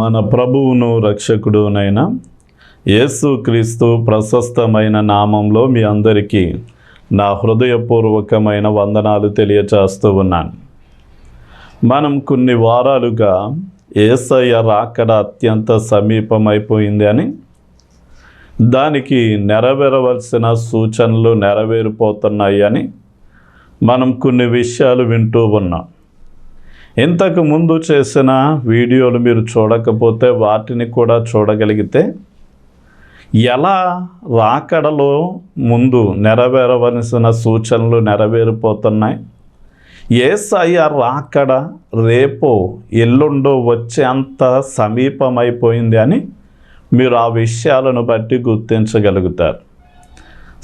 మన ప్రభువును రక్షకుడునైన యేసుక్రీస్తు ప్రశస్తమైన నామంలో మీ అందరికీ నా హృదయపూర్వకమైన వందనాలు తెలియచేస్తూ ఉన్నాను. మనం కొన్ని వారాలుగా యేసయ్య రాకడ అత్యంత సమీపమైపోయింది అని, దానికి నెరవేరవలసిన సూచనలు నెరవేరిపోతున్నాయి అని మనం కొన్ని విషయాలు వింటూ ఉన్నాం. ఇంతకు ముందు చేసిన వీడియోలు మీరు చూడకపోతే వాటిని కూడా చూడగలిగితే ఎలా రాకడలో ముందు నెరవేరవలసిన సూచనలు నెరవేరిపోతున్నాయి, యేసయ్య రాకడ రేపో ఎల్లుండో వచ్చేంత సమీపమైపోయింది అని మీరు ఆ విషయాలను బట్టి గుర్తించగలుగుతారు.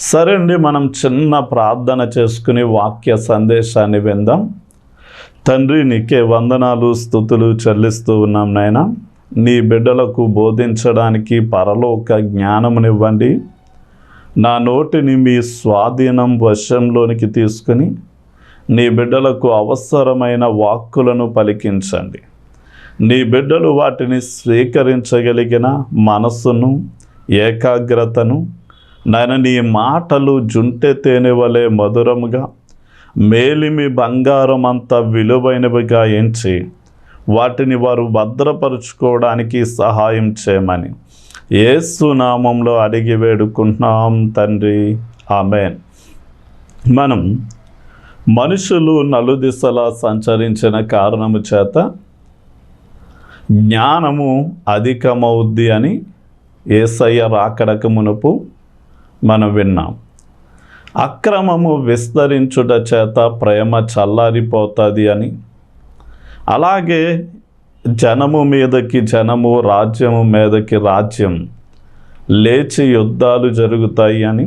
సరే అండి, మనం చిన్న ప్రార్థన చేసుకుని వాక్య సందేశాన్ని విందాం. తండ్రి, నీకే వందనాలు స్తుతులు చెల్లిస్తూ ఉన్నాం నాయనా. నీ బిడ్డలకు బోధించడానికి పరలోక జ్ఞానమునివ్వండి. నా నోటిని మీ స్వాధీనం వశంలోనికి తీసుకుని నీ బిడ్డలకు అవసరమైన వాక్కులను పలికించండి. నీ బిడ్డలు వాటిని స్వీకరించగలిగిన మనస్సును, ఏకాగ్రతను, నాయన నీ మాటలు జుంటె తేనె వలె మధురముగా, మేలిమి బంగారం అంత విలువైనవిగా ఎంచి వాటిని వారు భద్రపరుచుకోవడానికి సహాయం చేయమని యేసు నామంలో అడిగి వేడుకుంటున్నాం తండ్రి, ఆమేన్. మనం మనుషులు నలుదిశలా సంచరించిన కారణము చేత జ్ఞానము అధికమవుద్ది అని యేసయ్య రాకడకు మునుపు మనం విన్నాం. అక్రమము విస్తరించుట చేత ప్రేమ చల్లారిపోతుంది అని, అలాగే జనము మీదకి జనము, రాజ్యము మీదకి రాజ్యం లేచి యుద్ధాలు జరుగుతాయి అని,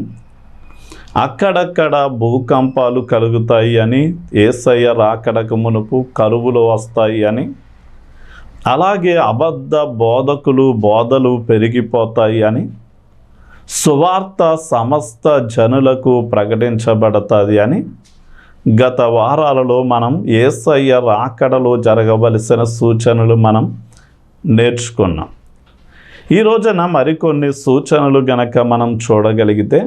అక్కడక్కడ భూకంపాలు కలుగుతాయి అని, యేసయ్య రాకడకు మునుపు కరువులు వస్తాయి అని, అలాగే అబద్ధ బోధకులు బోధలు పెరిగిపోతాయి అని, సువార్త సమస్త జనులకు ప్రకటించబడుతుంది అని గత వారాలలో మనం యేసయ్య రాకడలో జరగవలసిన సూచనలు మనం నేర్చుకున్నాం. ఈ రోజున మరికొన్ని సూచనలు గనక మనం చూడగలిగితే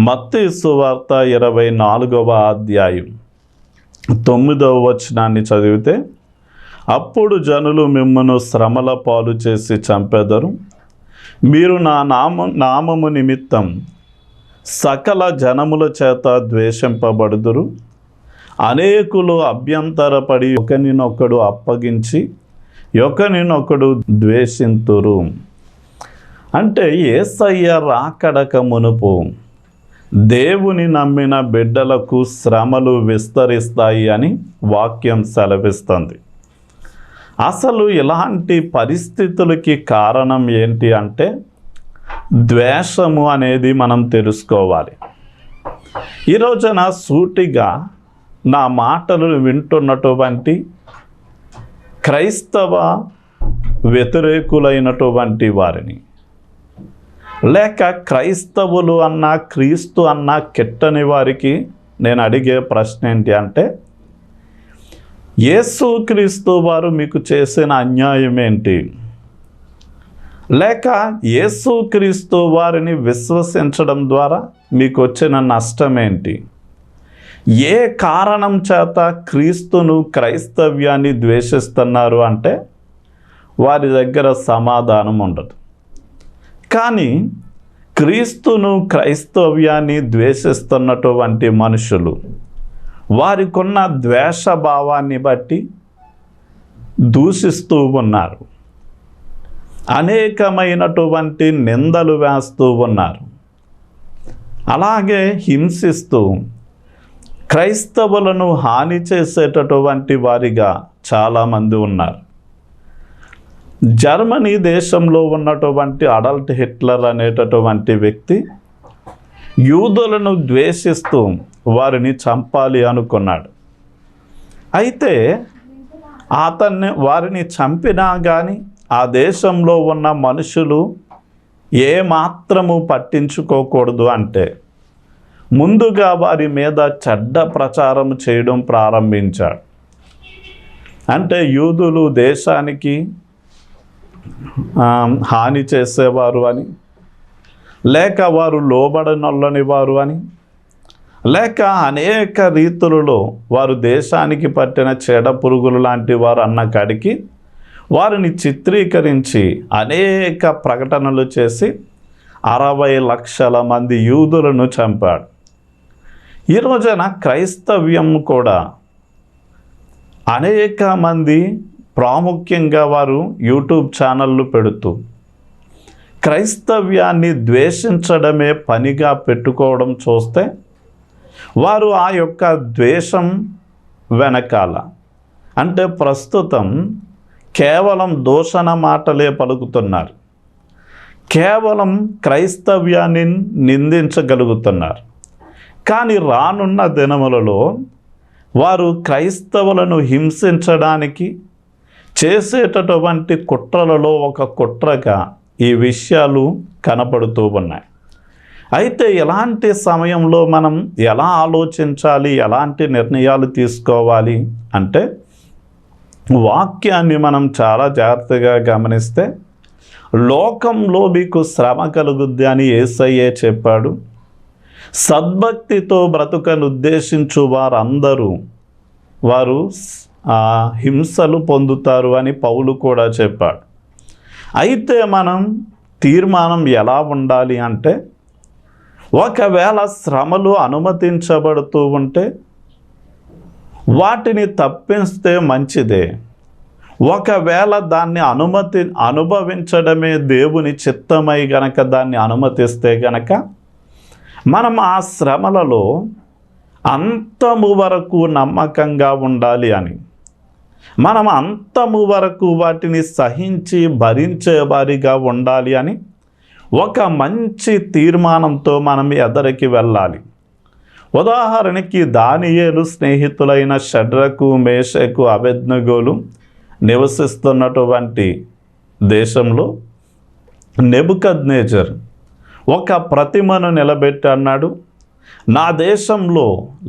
మత్తయి సువార్త 24వ అధ్యాయం 9వ వచనాన్ని చదివితే, అప్పుడు జనులు మిమ్మును శ్రమల పాలు చేసి చంపెదరు, మీరు నా నామము నిమిత్తం సకల జనముల చేత ద్వేషింపబడుదురు, అనేకులు అభ్యంతరపడి ఒకరినొకడు అప్పగించి ఒకరినొకడు ద్వేషింతురు. అంటే యేసయ్య రాకడక మునుపు దేవుని నమ్మిన బిడ్డలకు శ్రమలు విస్తరిస్తాయి అని వాక్యం సెలవిస్తుంది. అసలు ఇలాంటి పరిస్థితులకి కారణం ఏంటి అంటే ద్వేషము అనేది మనం తెలుసుకోవాలి. ఈ రోజున సూటిగా నా మాటలు వింటున్నటువంటి క్రైస్తవ వ్యతిరేకులైనటువంటి వారిని, లేక క్రైస్తవులు అన్నా క్రీస్తు అన్నా కిట్టని వారికి నేను అడిగే ప్రశ్న ఏంటి అంటే, యేసుక్రీస్తు వారు మీకు చేసిన అన్యాయం ఏంటి? లేక యేసుక్రీస్తు వారిని విశ్వసించడం ద్వారా మీకు వచ్చిన నష్టం ఏంటి? ఏ కారణం చేత క్రీస్తును, క్రైస్తవ్యాన్ని ద్వేషిస్తున్నారు అంటే వారి దగ్గర సమాధానం ఉండదు. కానీ క్రీస్తును, క్రైస్తవ్యాన్ని ద్వేషిస్తున్నటువంటి మనుషులు వారికున్న ద్వేషభావాన్ని బట్టి దూషిస్తూ ఉన్నారు, అనేకమైనటువంటి నిందలు వేస్తూ ఉన్నారు, అలాగే హింసిస్తూ క్రైస్తవులను హాని చేసేటటువంటి వారిగా చాలామంది ఉన్నారు. జర్మనీ దేశంలో ఉన్నటువంటి అడల్ట్ హిట్లర్ అనేటటువంటి వ్యక్తి యూదులను ద్వేషిస్తూ వారిని చంపాలి అనుకున్నాడు. అయితే వారిని చంపినా కానీ ఆ దేశంలో ఉన్న మనుషులు ఏమాత్రము పట్టించుకోకూడదు. అంటే ముందుగా వారి మీద చెడ్డ ప్రచారం చేయడం ప్రారంభించాడు. అంటే యూదులు దేశానికి హాని చేసేవారు అని, లేక వారు లోబడనొల్లని వారు అని, లేక అనేక రీతులలో వారు దేశానికి పట్టిన చెడ పురుగులు లాంటి వారు అన్న కాడికి వారిని చిత్రీకరించి అనేక ప్రకటనలు చేసి 60 లక్షల మంది యూదులను చంపాడు. ఈ రోజున క్రైస్తవ్యం కూడా అనేక మంది ప్రాముఖ్యంగా వారు యూట్యూబ్ ఛానళ్ళు పెడుతూ క్రైస్తవ్యాన్ని ద్వేషించడమే పనిగా పెట్టుకోవడం చూస్తే, వారు ఆ యొక్క ద్వేషం వెనకాల అంటే ప్రస్తుతం కేవలం దూషణ మాటలే పలుకుతున్నారు, కేవలం క్రైస్తవ్యాన్ని నిందించగలుగుతున్నారు. కానీ రానున్న దినములలో వారు క్రైస్తవులను హింసించడానికి చేసేటటువంటి కుట్రలలో ఒక కుట్రగా ఈ విషయాలు కనపడుతూ ఉన్నాయి. అయితే ఇలాంటి సమయంలో మనం ఎలా ఆలోచించాలి, ఎలాంటి నిర్ణయాలు తీసుకోవాలి అంటే, వాక్యాన్ని మనం చాలా జాగ్రత్తగా గమనిస్తే, లోకంలో మీకు శ్రమ కలుగుద్ది అని యేసయ్యే చెప్పాడు. సద్భక్తితో బ్రతుకను ఉద్దేశించు వారు హింసలు పొందుతారు అని పౌలు కూడా చెప్పాడు. అయితే మనం తీర్మానం ఎలా ఉండాలి అంటే, ఒకవేళ శ్రమలు అనుమతించబడుతూ ఉంటే వాటిని తప్పిస్తే మంచిదే. ఒకవేళ దాన్ని అనుభవించడమే దేవుని చిత్తమై గనక దాన్ని అనుమతిస్తే గనక మనం ఆ శ్రమలలో అంతము వరకు నమ్మకంగా ఉండాలి అని, మనం అంతము వరకు వాటిని సహించి భరించే వారిగా ఉండాలి అని ఒక మంచి తీర్మానంతో మనం ఎదరికి వెళ్ళాలి. ఉదాహరణకి దానియేలు స్నేహితులైన షడ్రకు, మేషకు, అబేద్నెగోలు నివసిస్తున్నటువంటి దేశంలో నెబుకద్నెజర్ ఒక ప్రతిమను నిలబెట్టి అన్నాడు, నా దేశంలో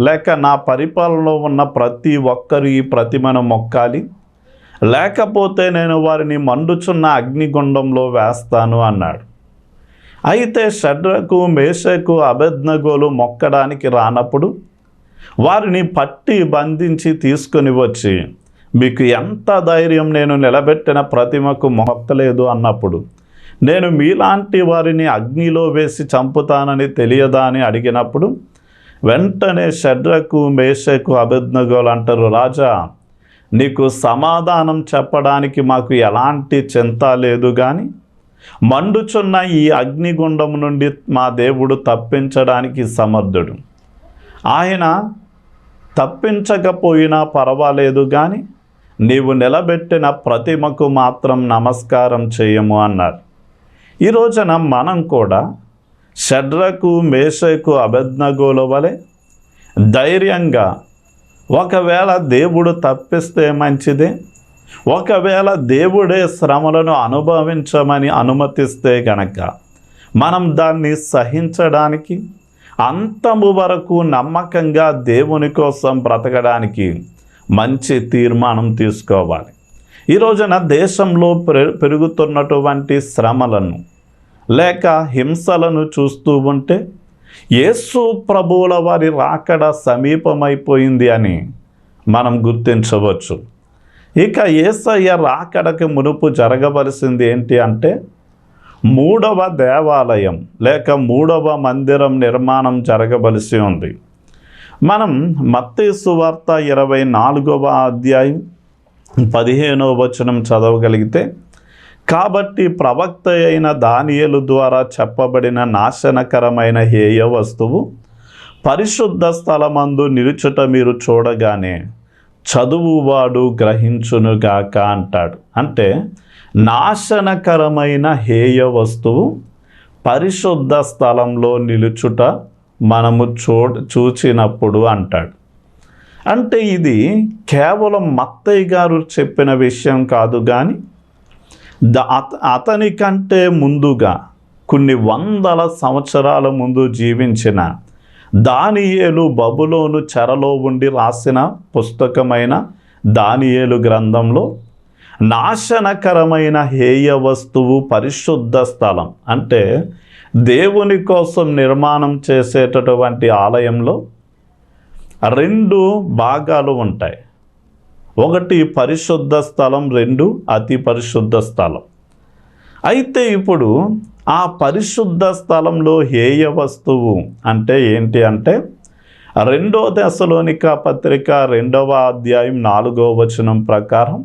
లేక నా పరిపాలనలో ఉన్న ప్రతి ఒక్కరు ఈ ప్రతిమను మొక్కాలి, లేకపోతే నేను వారిని మండుచున్న అగ్నిగుండంలో వేస్తాను అన్నాడు. అయితే షడ్రకు, మేషకు, అబేద్నెగోలు మొక్కడానికి రానప్పుడు వారిని పట్టి బంధించి తీసుకొని వచ్చి, మీకు ఎంత ధైర్యం నేను నిలబెట్టిన ప్రతిమకు మొక్కలేదు అన్నప్పుడు, నేను మీలాంటి వారిని అగ్నిలో వేసి చంపుతానని తెలియదా అని అడిగినప్పుడు, వెంటనే షడ్రకు, మేషకు, అబేద్నెగోలు అంటారు, రాజా నీకు సమాధానం చెప్పడానికి మాకు ఎలాంటి చింత లేదు, కానీ మండుచున్న ఈ అగ్నిగుండం నుండి మా దేవుడు తప్పించడానికి సమర్థుడు. ఆయన తప్పించకపోయినా పర్వాలేదు, కానీ నీవు నిలబెట్టిన ప్రతిమకు మాత్రం నమస్కారం చేయము అన్నారు. ఈ రోజున మనం కూడా షడ్రకు, మేషకు, అబేద్నెగోల వలె ధైర్యంగా, ఒకవేళ దేవుడు తప్పిస్తే మంచిదే, ఒకవేళ దేవుడే శ్రమలను అనుభవించమని అనుమతిస్తే గనక మనం దాన్ని సహించడానికి, అంతము వరకు నమ్మకంగా దేవుని కోసం బ్రతకడానికి మంచి తీర్మానం తీసుకోవాలి. ఈ రోజున దేశంలో పెరుగుతున్నటువంటి శ్రమలను లేక హింసలను చూస్తూ ఉంటే యేసు ప్రభువుల వారి రాకడ సమీపమైపోయింది అని మనం గుర్తించవచ్చు. ఇక యేసయ్య రాకడకి మునుపు జరగవలసింది ఏంటి అంటే, 3వ దేవాలయం లేక 3వ మందిరం నిర్మాణం జరగవలసి ఉంది. మనం మత్తయి సువార్త 24వ అధ్యాయం 15వ వచనం చదవగలిగితే, కాబట్టి ప్రవక్త అయిన దానియేలు ద్వారా చెప్పబడిన నాశనకరమైన హేయ వస్తువు పరిశుద్ధ స్థలమందు నిలుచుట మీరు చూడగానే చదువువాడు గ్రహించునుగాక అంటాడు. అంటే నాశనకరమైన హేయ వస్తువు పరిశుద్ధ స్థలంలో నిలుచుట మనము చూచినప్పుడు అంటాడు. అంటే ఇది కేవలం మత్తయి గారు చెప్పిన విషయం కాదు, కానీ అతని కంటే ముందుగా కొన్ని వందల సంవత్సరాల ముందు జీవించిన దానియేలు బబులోను చెరలో ఉండి రాసిన పుస్తకమైన దానియేలు గ్రంథంలో నాశనకరమైన హేయ వస్తువు పరిశుద్ధ స్థలం. అంటే దేవుని కోసం నిర్మాణం చేసేటటువంటి ఆలయంలో 2 భాగాలు ఉంటాయి. ఒకటి పరిశుద్ధ స్థలం, 2 అతి పరిశుద్ధ స్థలం. అయితే ఇప్పుడు ఆ పరిశుద్ధ స్థలంలో హేయ వస్తువు అంటే ఏంటి అంటే 2 దశలోనిక పత్రిక 2వ అధ్యాయం 4వ వచనం ప్రకారం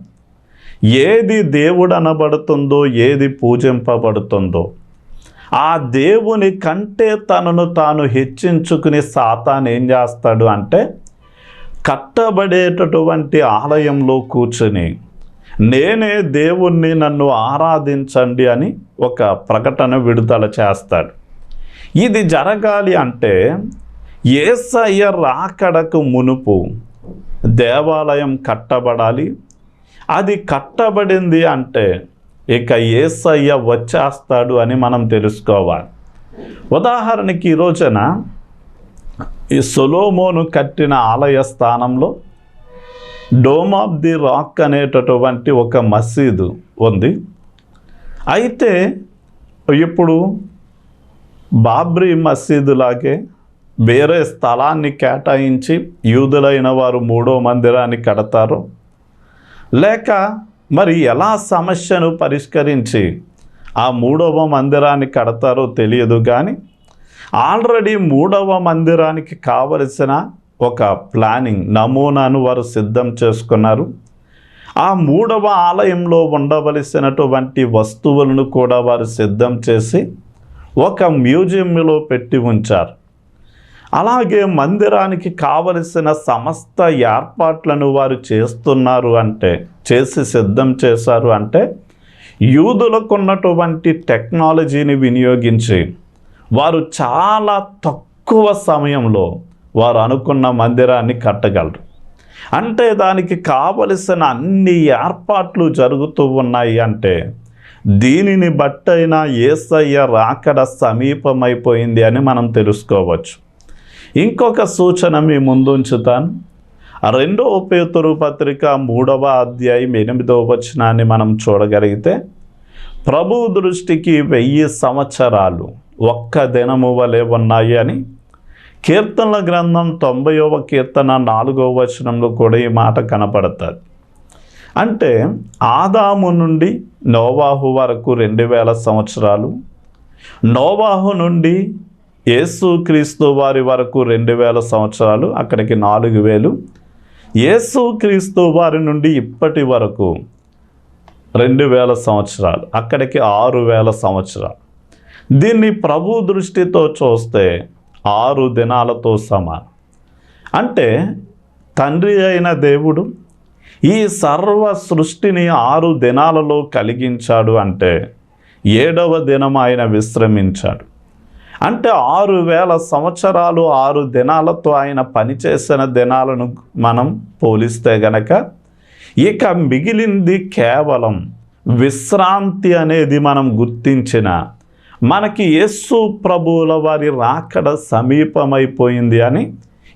ఏది దేవుడు అనబడుతుందో, ఏది పూజింపబడుతుందో ఆ దేవుని కంటే తనను తాను హెచ్చించుకుని సాతాను ఏం చేస్తాడు అంటే కట్టబడేటటువంటి ఆలయంలో కూర్చుని నేనే దేవుణ్ణి, నన్ను ఆరాధించండి అని ఒక ప్రకటన విడుదల చేస్తాడు. ఇది జరగాలి అంటే యేసయ్య రాకడకు మునుపు దేవాలయం కట్టబడాలి. అది కట్టబడింది అంటే ఇక యేసయ్య వచ్చేస్తాడు అని మనం తెలుసుకోవాలి. ఉదాహరణకి ఈ రోజున ఈ సొలొమోను కట్టిన ఆలయ స్థానంలో డోమ్ ఆఫ్ ది రాక్ అనేటటువంటి ఒక మసీదు ఉంది. అయితే ఇప్పుడు బాబ్రీ మసీదు లాగే వేరే స్థలాన్ని కేటాయించి యూదులైన వారు 3వ మందిరాన్ని కడతారు, లేక మరి ఎలా సమస్యను పరిష్కరించి ఆ 3వ మందిరాన్ని కడతారో తెలియదు. కానీ ఆల్రెడీ 3వ మందిరానికి కావలసిన ఒక ప్లానింగ్ నమూనాను వారు సిద్ధం చేసుకున్నారు. ఆ 3వ ఆలయంలో ఉండవలసినటువంటి వస్తువులను కూడా వారు సిద్ధం చేసి ఒక మ్యూజియంలో పెట్టి ఉంచారు. అలాగే మందిరానికి కావలసిన సమస్త ఏర్పాట్లను వారు చేస్తున్నారు అంటే, చేసి సిద్ధం చేశారు అంటే యూదులకు ఉన్నటువంటి టెక్నాలజీని వినియోగించి వారు చాలా తక్కువ సమయంలో వారు అనుకున్న మందిరాన్ని కట్టగలరు. అంటే దానికి కావలసిన అన్ని ఏర్పాట్లు జరుగుతూ ఉన్నాయి. అంటే దీనిని బట్టైనా యేసయ్య రాకడ సమీపమైపోయింది అని మనం తెలుసుకోవచ్చు. ఇంకొక సూచన మీ ముందుంచుతాను. 2వ పేతురు పత్రిక 3వ అధ్యాయం 8వ వచనాన్ని మనం చూడగలిగితే ప్రభు దృష్టికి 1000 సంవత్సరాలు ఒక్క దినము వలె ఉన్నాయి అని కీర్తనల గ్రంథం 90వ కీర్తన 4వ వచనంలో కూడా ఈ మాట కనపడుతుంది. అంటే ఆదాము నుండి నోవాహు వరకు 2000 సంవత్సరాలు, నోవాహు నుండి యేసుక్రీస్తు వారి వరకు 2000 సంవత్సరాలు, అక్కడికి 4000. యేసుక్రీస్తు వారి నుండి ఇప్పటి వరకు 2000 సంవత్సరాలు, అక్కడికి 6000 సంవత్సరాలు. దీన్ని ప్రభు దృష్టితో చూస్తే 6 దినాలతో సమానం. అంటే తండ్రి అయిన దేవుడు ఈ సర్వ సృష్టిని 6 దినాలలో కలిగించాడు. అంటే 7వ దినం ఆయన విశ్రమించాడు. అంటే 6000 సంవత్సరాలు 6 దినాలతో ఆయన పనిచేసిన దినాలను మనం పోలిస్తే గనక ఇక మిగిలింది కేవలం విశ్రాంతి అనేది మనం గుర్తించిన మనకి యేసు ప్రభువుల వారి రాకడ సమీపమైపోయింది అని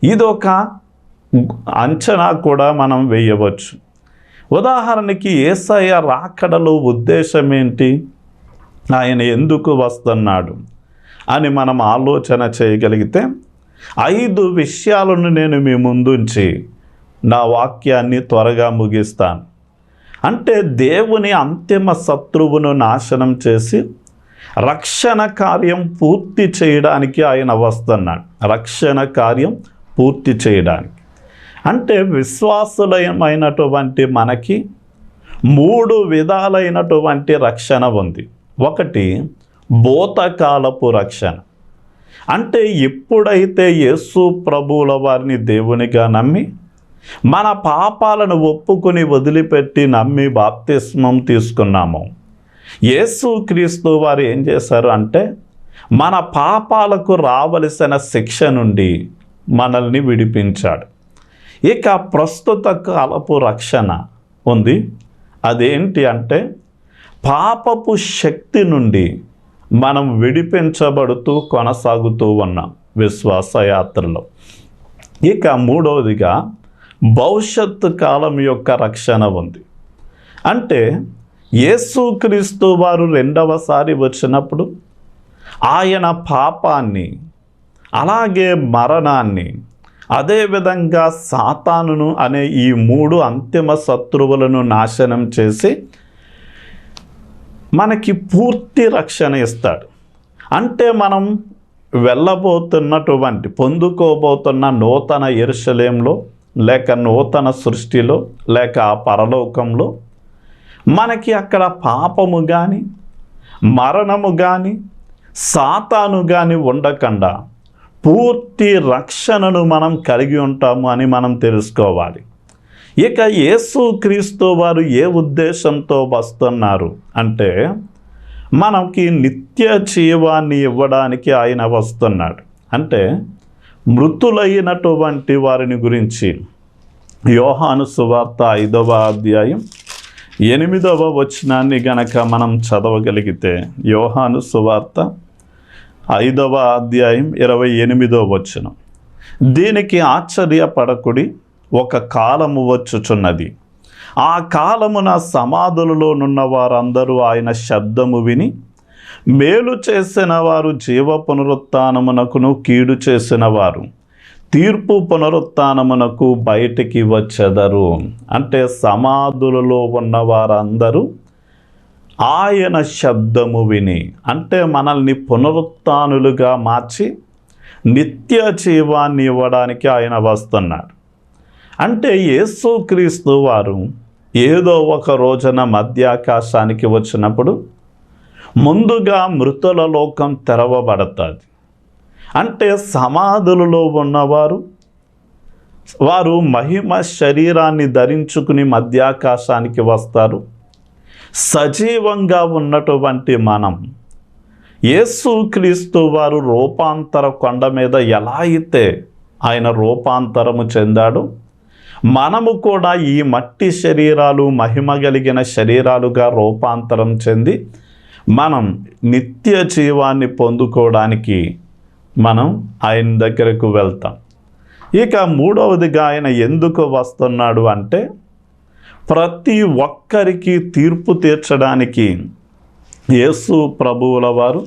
ఇదొక అంచనా కూడా మనం వేయవచ్చు. ఉదాహరణకి యేసయ్య రాకడలో ఉద్దేశం ఏంటి, ఆయన ఎందుకు వస్తున్నాడు అని మనం ఆలోచన చేయగలిగితే 5 విషయాలను నేను మీ ముందుంచి నా వాక్యాన్ని త్వరగా ముగిస్తాను. అంటే దేవుని అంతిమ శత్రువును నాశనం చేసి రక్షణ కార్యం పూర్తి చేయడానికి ఆయన వస్తున్నాడు. రక్షణ కార్యం పూర్తి చేయడానికి అంటే విశ్వాసులమైనటువంటి మనకి 3 విధాలైనటువంటి రక్షణ ఉంది. ఒకటి భూతకాలపు రక్షణ. అంటే ఎప్పుడైతే యేసు ప్రభువుల వారిని దేవునిగా నమ్మి మన పాపాలను ఒప్పుకొని వదిలిపెట్టి నమ్మి బాప్తిస్మం తీసుకున్నామో యేసుక్రీస్తు వారు ఏం చేశారు అంటే మన పాపాలకు రావలసిన శిక్ష నుండి మనల్ని విడిపించాడు. ఇక ప్రస్తుత కాలపు రక్షణ ఉంది. అదేంటి అంటే పాపపు శక్తి నుండి మనం విడిపించబడుతూ కొనసాగుతూ ఉన్నాం విశ్వాస యాత్రలో. ఇక 3వదిగా భవిష్యత్తు కాలం యొక్క రక్షణ ఉంది. అంటే యేసుక్రీస్తు వారు రెండవసారి వచ్చినప్పుడు ఆయన పాపాన్ని, అలాగే మరణాన్ని, అదేవిధంగా సాతానును అనే ఈ 3 అంతిమ శత్రువులను నాశనం చేసి మనకి పూర్తి రక్షణ ఇస్తాడు. అంటే మనం పొందుకోబోతున్న నూతన యెరూషలేములో, లేక నూతన సృష్టిలో, లేక ఆ పరలోకంలో మనకి అక్కడ పాపము కానీ, మరణము కానీ, సాతాను కానీ ఉండకుండా పూర్తి రక్షణను మనం కలిగి ఉంటాము అని మనం తెలుసుకోవాలి. ఇక యేసుక్రీస్తు వారు ఏ ఉద్దేశంతో వస్తున్నారు అంటే, మనకి నిత్య జీవాన్ని ఇవ్వడానికి ఆయన వస్తున్నాడు. అంటే మృతులైనటువంటి వారిని గురించి యోహాను సువార్త 5వ అధ్యాయం 8వ వచనాన్ని గనక మనం చదవగలిగితే, యోహాను సువార్త 5వ అధ్యాయం 28వ వచనం, దీనికి ఆశ్చర్యపడకుడి, ఒక కాలము వచ్చుచున్నది, ఆ కాలమున సమాధులలో నున్న వారందరూ ఆయన శబ్దము విని, మేలు చేసిన వారు జీవ పునరుత్థానమునకును, కీడు చేసిన వారు తీర్పు పునరుత్థానమునకు బయటికి వచ్చెదరు. అంటే సమాధులలో ఉన్న వారందరూ ఆయన శబ్దము విని, అంటే మనల్ని పునరుత్థానులుగా మార్చి నిత్య జీవాన్ని ఇవ్వడానికి ఆయన వస్తున్నాడు. అంటే యేసుక్రీస్తు వారు ఏదో ఒక రోజున మధ్యాకాశానికి వచ్చినప్పుడు ముందుగా మృతుల లోకం తెరవబడతాది. అంటే సమాధులలో ఉన్నవారు వారు మహిమ శరీరాన్ని ధరించుకుని మధ్యాకాశానికి వస్తారు. సజీవంగా ఉన్నటువంటి మనం యేసుక్రీస్తు వారు రూపాంతర కొండ మీద ఎలా అయితే ఆయన రూపాంతరము చెందాడో, మనము కూడా ఈ మట్టి శరీరాలు మహిమ కలిగిన శరీరాలుగా రూపాంతరం చెంది మనం నిత్య జీవాన్ని పొందుకోవడానికి మనం ఆయన దగ్గరకు వెళ్తాం. ఇక మూడవదిగా ఆయన ఎందుకు వస్తున్నాడు అంటే, ప్రతి ఒక్కరికి తీర్పు తీర్చడానికి యేసు ప్రభువుల వారు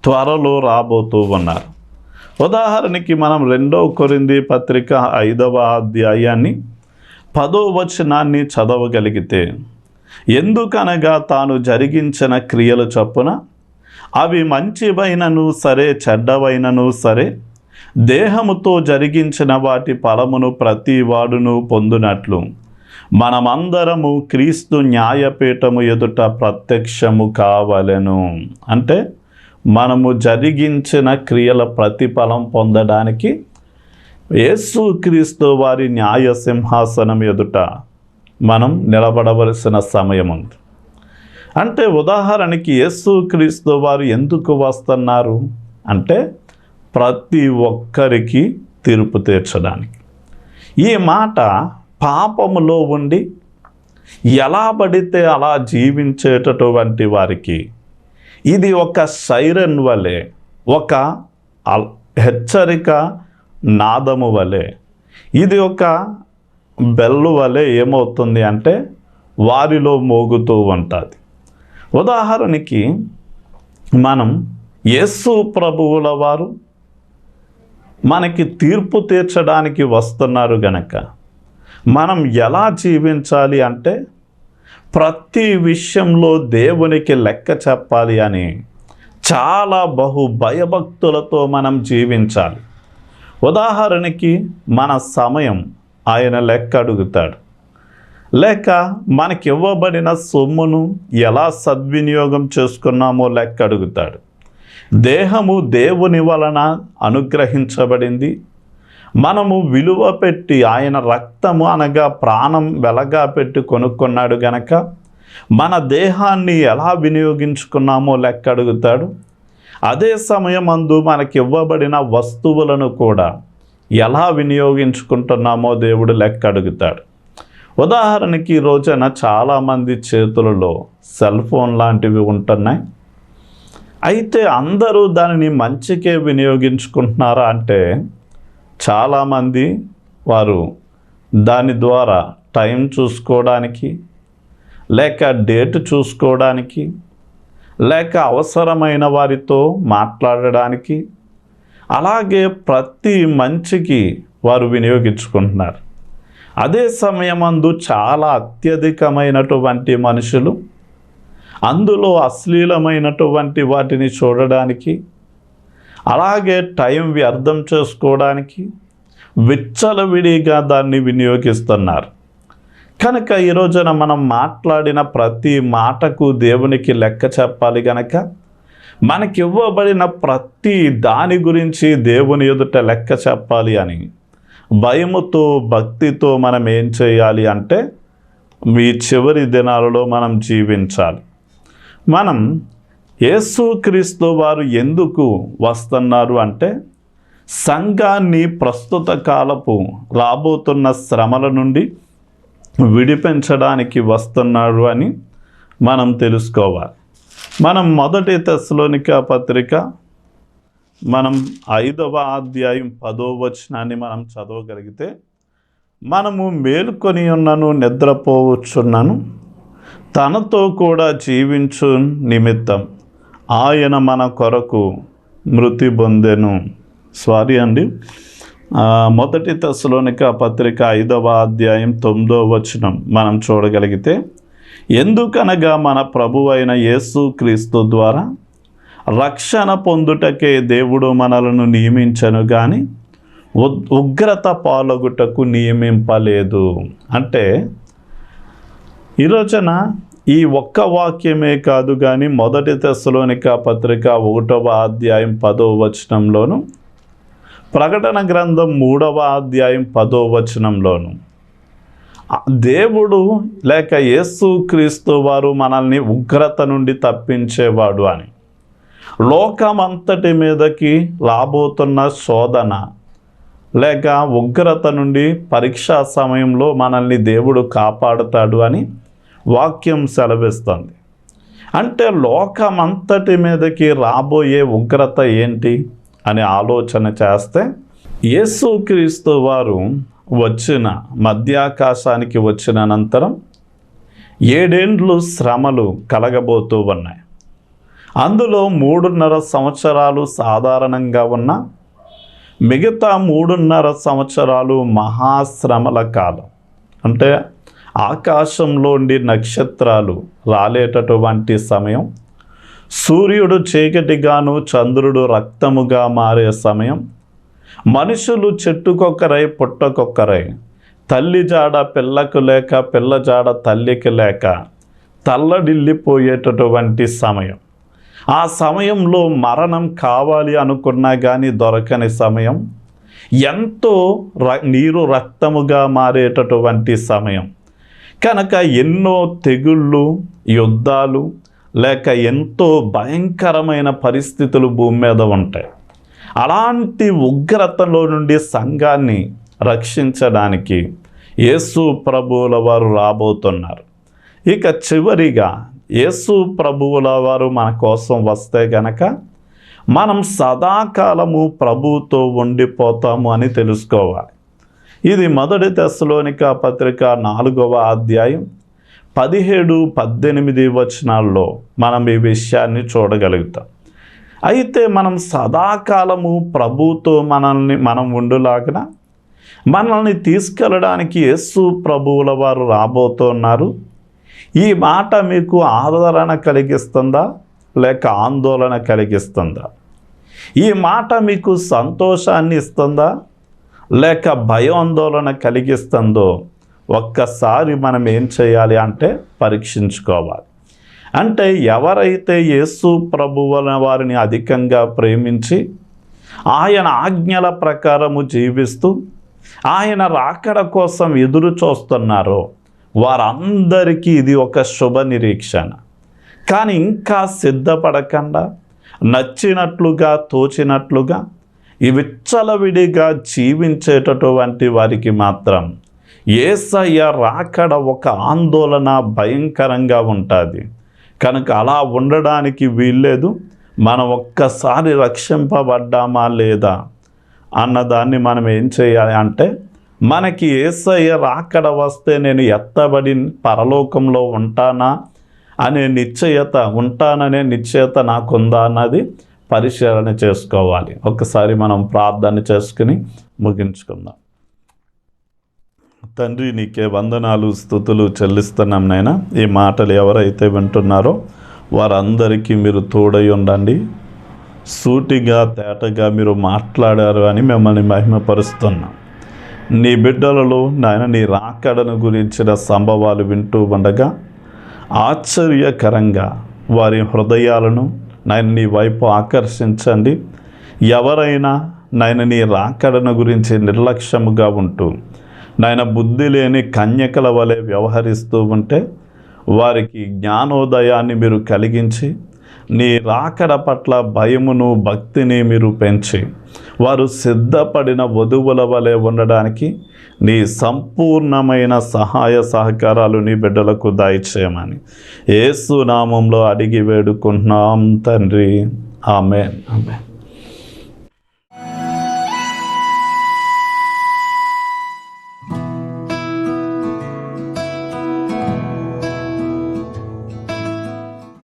త్వరలో రాబోతూ ఉన్నారు. ఉదాహరణకి మనం 2వ కొరింథీ పత్రిక 5వ అధ్యాయాన్ని 10వ వచనాన్ని చదవగలిగితే, ఎందుకనగా తాను జరిగించిన క్రియలు చొప్పున అవి మంచివైనను సరే, చెడ్డవైనను సరే, దేహముతో జరిగించిన వాటి ఫలమును ప్రతి వాడును పొందునట్లు మనమందరము క్రీస్తు న్యాయపీఠము ఎదుట ప్రత్యక్షము కావలెను. అంటే మనము జరిగించిన క్రియల ప్రతిఫలం పొందడానికి యేసుక్రీస్తు వారి న్యాయ సింహాసనం ఎదుట మనం నిలబడవలసిన సమయం ఉంది. అంటే ఉదాహరణకి యేసుక్రీస్తు వారు ఎందుకు వస్తున్నారు అంటే, ప్రతి ఒక్కరికి తీర్పు తీర్చడానికి. ఈ మాట పాపములో ఉండి ఎలా పడితే అలా జీవించేటటువంటి వారికి ఇది ఒక సైరన్ వలె, ఒక హెచ్చరిక నాదము వలె, ఇది ఒక బెల్లు వలె ఏమవుతుంది అంటే వారిలో మోగుతూ ఉంటుంది. ఉదాహరణకి మనం యేసు ప్రభువుల వారు మనకి తీర్పు తీర్చడానికి వస్తున్నారు గనక మనం ఎలా జీవించాలి అంటే, ప్రతి విషయంలో దేవునికి లెక్క చెప్పాలి అని చాలా భయభక్తులతో మనం జీవించాలి. ఉదాహరణకి మన సమయం ఆయన లెక్క అడుగుతాడు, లేక మనకి ఇవ్వబడిన సొమ్మును ఎలా సద్వినియోగం చేసుకున్నామో లెక్క అడుగుతాడు. దేహము దేవుని వలన అనుగ్రహించబడింది, మనము విలువ పెట్టి ఆయన రక్తము అనగా ప్రాణం వెలగా పెట్టి కొనుక్కున్నాడు గనక మన దేహాన్ని ఎలా వినియోగించుకున్నామో లెక్క అడుగుతాడు. అదే సమయమందు మనకి ఇవ్వబడిన వస్తువులను కూడా ఎలా వినియోగించుకుంటున్నామో దేవుడు లెక్క అడుగుతాడు. ఉదాహరణకి ఈ రోజున చాలామంది చేతులలో సెల్ ఫోన్ లాంటివి ఉంటున్నాయి. అయితే అందరూ దానిని మంచికే వినియోగించుకుంటున్నారా అంటే, చాలామంది వారు దాని ద్వారా టైం చూసుకోవడానికి, లేక డేట్ చూసుకోవడానికి, లేక అవసరమైన వారితో మాట్లాడడానికి, అలాగే ప్రతి మంచికి వారు వినియోగించుకుంటున్నారు. అదే సమయమందు చాలా అత్యధికమైనటువంటి మనుషులు అందులో అశ్లీలమైనటువంటి వాటిని చూడడానికి, అలాగే టైం వ్యర్థం చేసుకోవడానికి విచ్చలవిడిగా దాన్ని వినియోగిస్తున్నారు. కనుక ఈ రోజున మనం మాట్లాడిన ప్రతి మాటకు దేవునికి లెక్క చెప్పాలి గనక మనకి ఇవ్వబడిన ప్రతి దాని గురించి దేవుని ఎదుట లెక్క చెప్పాలి అని భయముతో భక్తితో మనం ఏం చేయాలి అంటే మీ చివరి దినాలలో మనం జీవించాలి. మనం యేసుక్రీస్తు వారు ఎందుకు వస్తున్నారు అంటే సంఘాన్ని ప్రస్తుత కాలపు రాబోతున్న శ్రమల నుండి విడిపించడానికి వస్తున్నాడు అని మనం తెలుసుకోవాలి. మనం మొదటి తెస్సలోనిక పత్రిక మనం 5వ అధ్యాయం 10వ వచనాన్ని మనం చదవగలిగితే, మనము మేలుకొని ఉన్నను నిద్రపోవచ్చున్నాను, తనతో కూడా జీవించు నిమిత్తం ఆయన మన కొరకు మృతి పొందెను. మొదటి తెస్సలోనిక పత్రిక 5వ అధ్యాయం 9వ వచనం మనం చూడగలిగితే, ఎందుకనగా మన ప్రభువు అయిన యేసుక్రీస్తు ద్వారా రక్షణ పొందుటకే దేవుడు మనలను నియమించను కానీ ఉగ్రత పాలగుటకు నియమింపలేదు. అంటే ఈ రోజున ఈ ఒక్క వాక్యమే కాదు కానీ మొదటి తెస్సలోనిక పత్రిక 1వ అధ్యాయం 10వ వచనంలోను, ప్రకటన గ్రంథం 3వ అధ్యాయం 10వ వచనంలోను దేవుడు లేక యేసుక్రీస్తు వారు మనల్ని ఉగ్రత నుండి తప్పించేవాడు అని, లోకమంతటి మీదకి రాబోతున్న శోధన లేక ఉగ్రత నుండి పరీక్షా సమయంలో మనల్ని దేవుడు కాపాడుతాడు అని వాక్యం సెలవిస్తుంది. అంటే లోకమంతటి మీదకి రాబోయే ఉగ్రత ఏంటి అని ఆలోచన చేస్తే, యేసుక్రీస్తు వారు వచ్చిన మధ్యాకాశానికి వచ్చిన అనంతరం 7 ఏండ్లు శ్రమలు కలగబోతూ ఉన్నాయి. అందులో 3.5 సంవత్సరాలు సాధారణంగా ఉన్న మిగతా 3.5 సంవత్సరాలు మహాశ్రమల కాలం. అంటే ఆకాశంలోండి నక్షత్రాలు రాలేటటువంటి సమయం, సూర్యుడు చీకటిగాను చంద్రుడు రక్తముగా మారే సమయం, మనుషులు చెట్టుకొక్కరై పుట్టకొక్కరై, తల్లి జాడ పిల్లకు లేక పిల్ల జాడ తల్లికి లేక తల్లడిల్లిపోయేటటువంటి సమయం. ఆ సమయంలో మరణం కావాలి అనుకున్నా కానీ దొరకని సమయం, ఎంతో నీరు రక్తముగా మారేటటువంటి సమయం. కనుక ఎన్నో తెగుళ్ళు, యుద్ధాలు లేక ఎంతో భయంకరమైన పరిస్థితులు భూమి మీద ఉంటాయి. అలాంటి ఉగ్రతలో నుండి సంఘాన్ని రక్షించడానికి యేసు ప్రభువుల వారు రాబోతున్నారు. ఇక చివరిగా యేసు ప్రభువుల వారు మన కోసం వస్తే గనక మనం సదాకాలము ప్రభువుతో ఉండిపోతాము అని తెలుసుకోవాలి. ఇది మొదటి తెస్సలోనిక పత్రిక 4వ అధ్యాయం 17-18 వచనాల్లో మనం ఈ విషయాన్ని చూడగలుగుతాం. అయితే మనం సదాకాలము ప్రభువుతో మనం ఉండులాగిన మనల్ని తీసుకెళ్ళడానికి యేసు ప్రభువుల వారు రాబోతున్నారు. ఈ మాట మీకు ఆదరణ కలిగిస్తుందా లేక ఆందోళన కలిగిస్తుందా? ఈ మాట మీకు సంతోషాన్ని ఇస్తుందా లేక భయాందోళన కలిగిస్తుందో ఒక్కసారి మనం ఏం చేయాలి అంటే పరీక్షించుకోవాలి. అంటే ఎవరైతే యేసు ప్రభువుల వారిని అధికంగా ప్రేమించి ఆయన ఆజ్ఞల ప్రకారము జీవిస్తూ ఆయన రాకడ కోసం ఎదురు చూస్తున్నారో వారందరికీ ఇది ఒక శుభ నిరీక్షణ. కానీ ఇంకా సిద్ధపడకుండా నచ్చినట్లుగా తోచినట్లుగా ఈ విచ్చలవిడిగా జీవించేటటువంటి వారికి మాత్రం యేసయ్య రాకడ ఒక ఆందోళన భయంకరంగా ఉంటుంది. కనుక అలా ఉండడానికి వీల్లేదు. మనం ఒక్కసారి రక్షింపబడ్డామా లేదా అన్నదాన్ని మనం ఏం చేయాలి అంటే మనకి యేసయ్య రాకడ వస్తే నేను ఎత్తబడి పరలోకంలో ఉంటానా అనే నిశ్చయత, ఉంటాననే నిశ్చయత నాకుందా అన్నది పరిశీలన చేసుకోవాలి. ఒకసారి మనం ప్రార్థన చేసుకుని ముగించుకుందాం. తండ్రి, నీకే వందనాలు, స్తుతులు చెల్లిస్తున్నాం నాయన. ఈ మాటలు ఎవరైతే వింటున్నారో వారందరికీ మీరు తోడై ఉండండి. సూటిగా తేటగా మీరు మాట్లాడారు అని మిమ్మల్ని మహిమపరుస్తున్నాం. నీ బిడ్డలలో నాయన నీ రాకడను గురించిన సంభవాలు వింటూ ఉండగా ఆశ్చర్యకరంగా వారి హృదయాలను నాయన నీ వైపు ఆకర్షించండి. ఎవరైనా నాయన నీ రాకడను గురించి నిర్లక్ష్యముగా ఉంటూ నాయన బుద్ధి లేని కన్యకల వలె వ్యవహరిస్తూ ఉంటే వారికి జ్ఞానోదయాన్ని మీరు కలిగించి నీ రాకడ పట్ల భయమును భక్తిని మీరు పెంచి వారు సిద్ధపడిన వధువుల వలె ఉండడానికి నీ సంపూర్ణమైన సహాయ సహకారాలు నీ బిడ్డలకు దయచేయమని యేసు నామంలో అడిగి వేడుకుంటున్నాం తండ్రి. ఆమేన్. ఆమేన్.